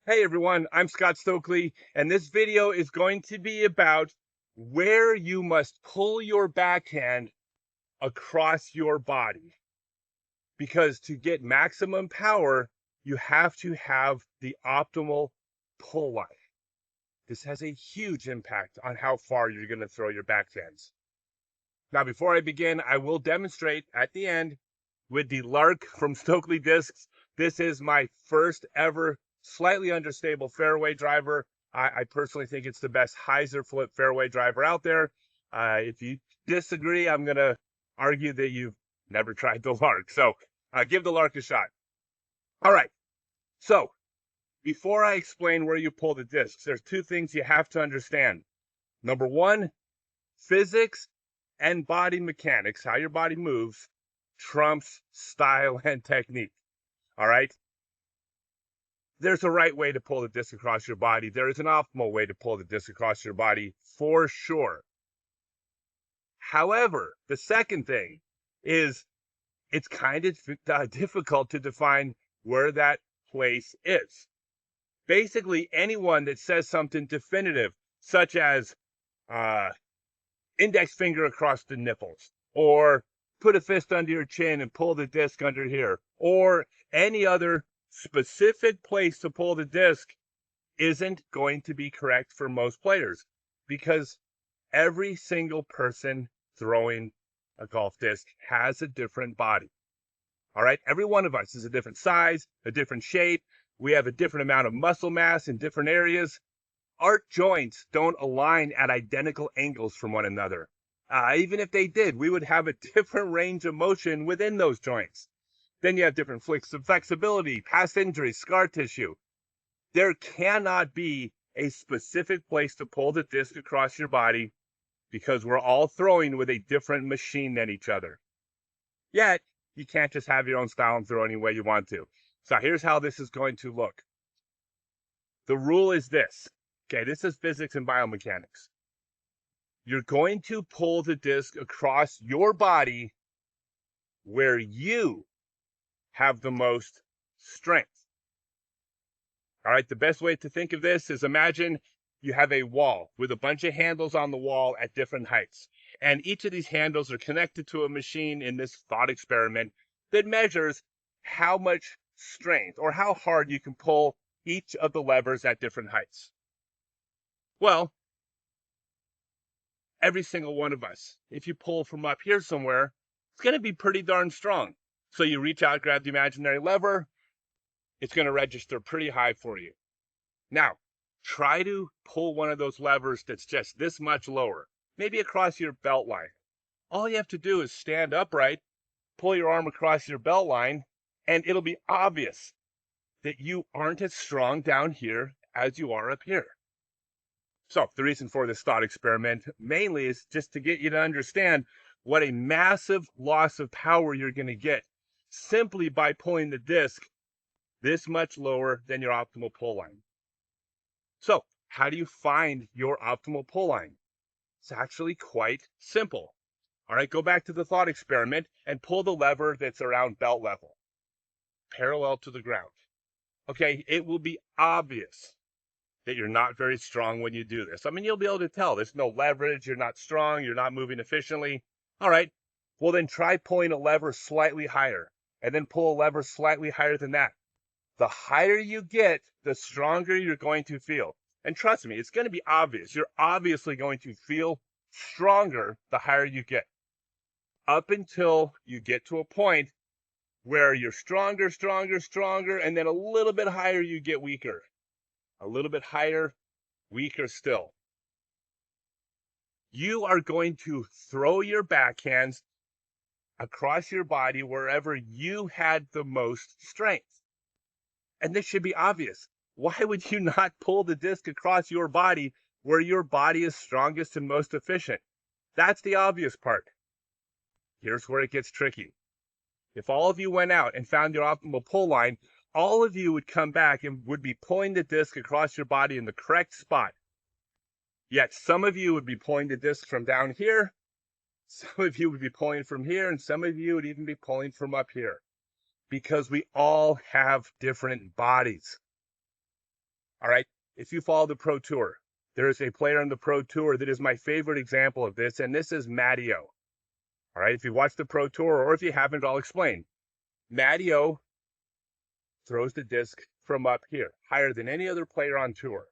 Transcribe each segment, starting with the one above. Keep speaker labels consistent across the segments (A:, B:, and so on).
A: Hey everyone, I'm Scott Stokely, and this video is going to be about where you must pull your backhand across your body. Because to get maximum power, you have to have the optimal pull line. This has a huge impact on how far you're going to throw your backhands. Now, before I begin, I will demonstrate at the end with the Lark from Stokely Discs. This is my first ever slightly understable fairway driver. I personally think it's the best hyzer flip fairway driver out there. If you disagree, I'm going to argue that you've never tried the Lark. So give the Lark a shot. All right. So before I explain where you pull the discs, there's two things you have to understand. Number one, physics and body mechanics, how your body moves, trumps style and technique. All right. There's a right way to pull the disc across your body. There is an optimal way to pull the disc across your body for sure. However, the second thing is it's kind of difficult to define where that place is. Basically, anyone that says something definitive, such as uh, index finger across the nipples, or put a fist under your chin and pull the disc under here, or any other specific place to pull the disc isn't going to be correct for most players because every single person throwing a golf disc has a different body. All right. Every one of us is a different size, a different shape. We have a different amount of muscle mass in different areas. Our joints don't align at identical angles from one another. Even if they did, we would have a different range of motion within those joints. Then you have different flexibility, past injuries, scar tissue. There cannot be a specific place to pull the disc across your body because we're all throwing with a different machine than each other. Yet, you can't just have your own style and throw any way you want to. So here's how this is going to look. The rule is this. Okay, this is physics and biomechanics. You're going to pull the disc across your body where you have the most strength. All right, the best way to think of this is imagine you have a wall with a bunch of handles on the wall at different heights. And each of these handles are connected to a machine in this thought experiment that measures how much strength or how hard you can pull each of the levers at different heights. Well, every single one of us, if you pull from up here somewhere, it's going to be pretty darn strong. So you reach out, grab the imaginary lever, it's going to register pretty high for you. Now, try to pull one of those levers that's just this much lower, maybe across your belt line. All you have to do is stand upright, pull your arm across your belt line, and it'll be obvious that you aren't as strong down here as you are up here. So the reason for this thought experiment mainly is just to get you to understand what a massive loss of power you're going to get simply by pulling the disc this much lower than your optimal pull line. So how do you find your optimal pull line? It's actually quite simple. All right, go back to the thought experiment and pull the lever that's around belt level, parallel to the ground. Okay, it will be obvious that you're not very strong when you do this. I mean, you'll be able to tell there's no leverage, you're not strong, you're not moving efficiently. All right, well, then try pulling a lever slightly higher and then pull a lever slightly higher than that. The higher you get, the stronger you're going to feel. And trust me, it's going to be obvious. You're obviously going to feel stronger the higher you get, up until you get to a point where you're stronger, and then a little bit higher you get weaker. A little bit higher, weaker still. You are going to throw your backhands across your body wherever you had the most strength. And this should be obvious. Why would you not pull the disc across your body where your body is strongest and most efficient? That's the obvious part. Here's where it gets tricky. If all of you went out and found your optimal pull line, all of you would come back and would be pulling the disc across your body in the correct spot. Yet some of you would be pulling the disc from down here, some of you would be pulling from here, and some of you would even be pulling from up here. Because we all have different bodies. All right. If you follow the Pro Tour, there is a player on the Pro Tour that is my favorite example of this, and this is Matteo. All right. If you watch the Pro Tour, or if you haven't, I'll explain. Matteo throws the disc from up here, higher than any other player on tour.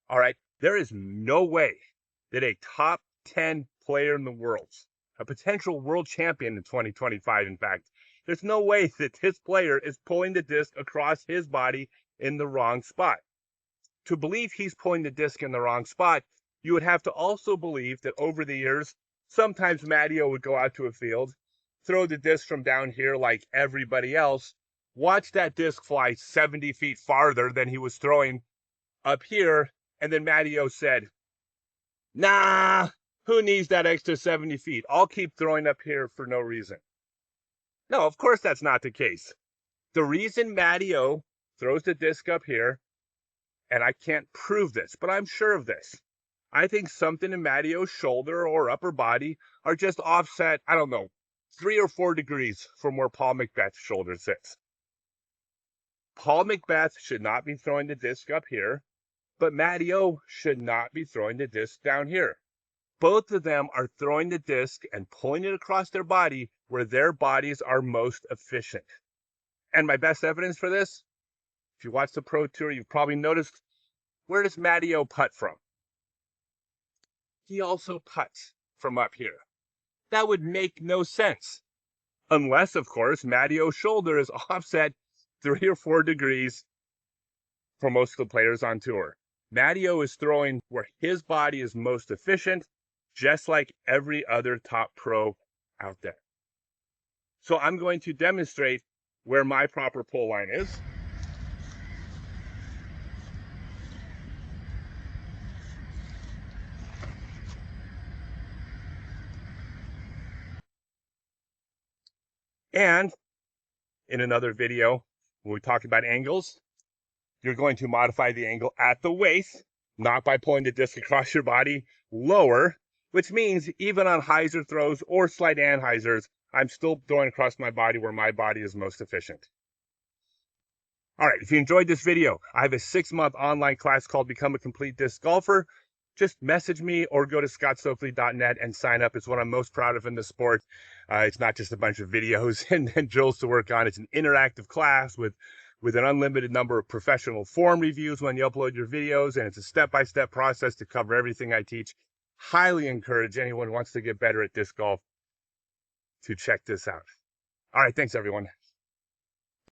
A: All right. There is no way that a top 10 player in the world, a potential world champion in 2025, in fact, there's no way that this player is pulling the disc across his body in the wrong spot. To believe he's pulling the disc in the wrong spot, you would have to also believe that over the years, sometimes Matteo would go out to a field, throw the disc from down here like everybody else, watch that disc fly 70 feet farther than he was throwing up here, and then Matteo said, nah, who needs that extra 70 feet? I'll keep throwing up here for no reason. No, of course that's not the case. The reason Matteo throws the disc up here, and I can't prove this, but I'm sure of this. I think something in Matteo's shoulder or upper body are just offset, I don't know, 3 or 4 degrees from where Paul McBeth's shoulder sits. Paul McBeth should not be throwing the disc up here, but Matteo should not be throwing the disc down here. Both of them are throwing the disc and pulling it across their body where their bodies are most efficient. And my best evidence for this, if you watch the Pro Tour, you've probably noticed, where does Matteo putt from? He also putts from up here. That would make no sense. Unless, of course, Matteo's shoulder is offset 3 or 4 degrees for most of the players on tour. Matteo is throwing where his body is most efficient, just like every other top pro out there. So I'm going to demonstrate where my proper pull line is. And in another video, when we talk about angles, you're going to modify the angle at the waist, not by pulling the disc across your body, lower, which means even on hyzer throws or slight anhyzers, I'm still throwing across my body where my body is most efficient. All right, if you enjoyed this video, I have a 6-month online class called Become a Complete Disc Golfer. Just message me or go to scottstokely.net and sign up. It's what I'm most proud of in the sport. It's not just a bunch of videos and drills to work on. It's an interactive class with an unlimited number of professional form reviews when you upload your videos, and it's a step-by-step process to cover everything I teach. Highly encourage anyone who wants to get better at disc golf to check this out. All right, thanks, everyone.